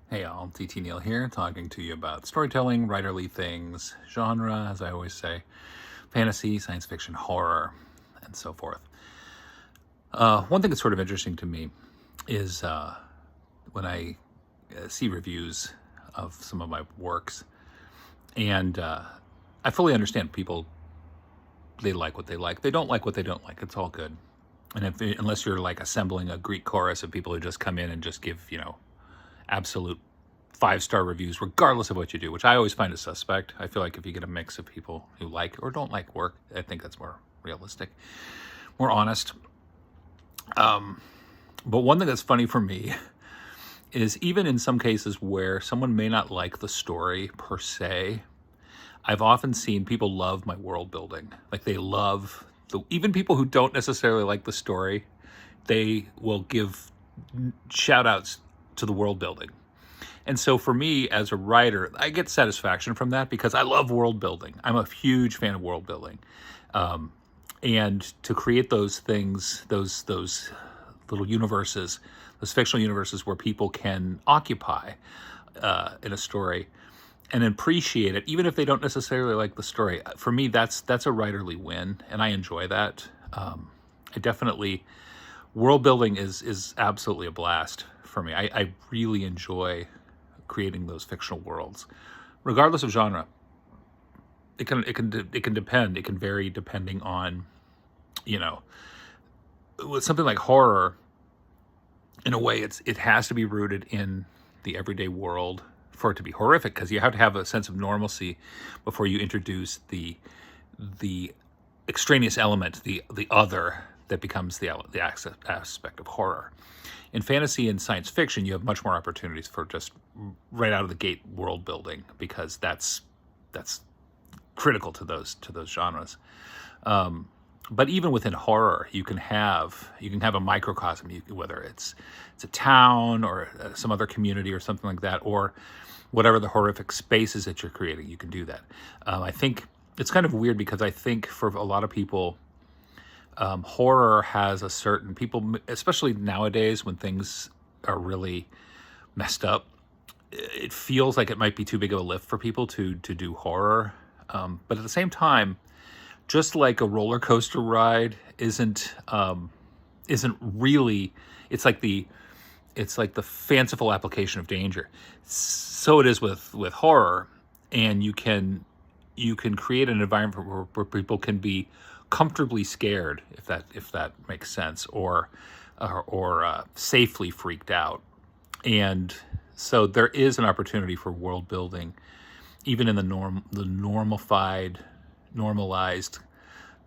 Hey all, DT Neil here, talking to you about storytelling, writerly things, genre, as I always say, fantasy, science fiction, horror, and so forth. One thing that's sort of interesting to me is when I see reviews of some of my works, and I fully understand people, they like what they like. They don't like what they don't like. It's all good. And unless you're like assembling a Greek chorus of people who just come in and just give, absolute five-star reviews, regardless of what you do, which I always find a suspect. I feel like if you get a mix of people who like or don't like work, I think that's more realistic, more honest. But one thing that's funny for me is even in some cases where someone may not like the story per se, I've often seen people love my world building. Like they love even people who don't necessarily like the story, they will give shout outs to the world building. And so for me as a writer, I get satisfaction from that because I love world building. I'm a huge fan of world building. And to create those things, those little universes, those fictional universes where people can occupy in a story and appreciate it, even if they don't necessarily like the story. For me, that's a writerly win, and I enjoy that. I definitely world building is absolutely a blast for me. I really enjoy creating those fictional worlds, regardless of genre. It can depend. It can vary depending on, you know, with something like horror. In a way, it has to be rooted in the everyday world for it to be horrific, because you have to have a sense of normalcy before you introduce the extraneous element, the other that becomes the aspect of horror. In fantasy and science fiction, you have much more opportunities for just right out of the gate world building, because that's critical to those genres. But even within horror, you can have a microcosm, whether it's a town or some other community or something like that, or whatever the horrific spaces that you're creating. You can do that. I think it's kind of weird because I think for a lot of people, horror has a certain people, especially nowadays when things are really messed up. It feels like it might be too big of a lift for people to do horror, but at the same time, just like a roller coaster ride isn't really. It's like the fanciful application of danger. So it is with horror, and you can create an environment where people can be comfortably scared, if that makes sense, or safely freaked out. And so there is an opportunity for world building, even in the normalized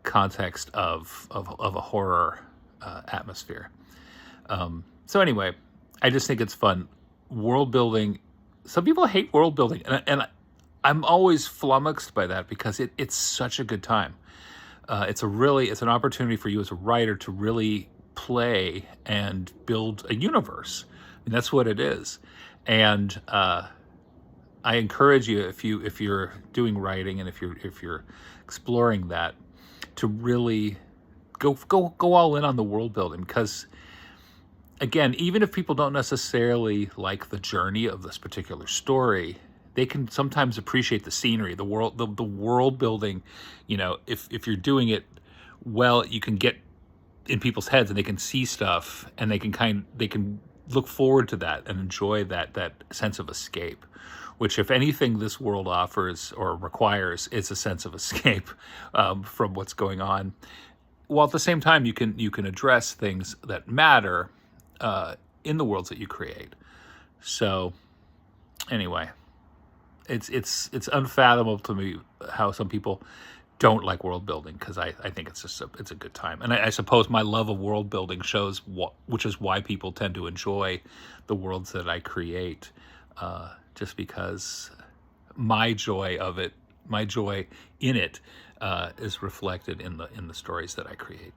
context of a horror atmosphere. So anyway, I just think it's fun. World building. Some people hate world building, and I'm always flummoxed by that because it's such a good time. It's an opportunity for you as a writer to really play and build a universe. I mean, that's what it is. And I encourage you, if you're doing writing and if you're exploring that, to really go all in on the world building, because again, even if people don't necessarily like the journey of this particular story, they can sometimes appreciate the scenery, the world building. If you're doing it well, you can get in people's heads and they can see stuff, and they can look forward to that and enjoy that sense of escape, which, if anything, this world offers or requires is a sense of escape from what's going on, while at the same time you can address things that matter in the worlds that you create. So anyway, it's unfathomable to me how some people don't like world building, because I think it's a good time, and I suppose my love of world building shows which is why people tend to enjoy the worlds that I create, just because my joy in it, is reflected in the stories that I create.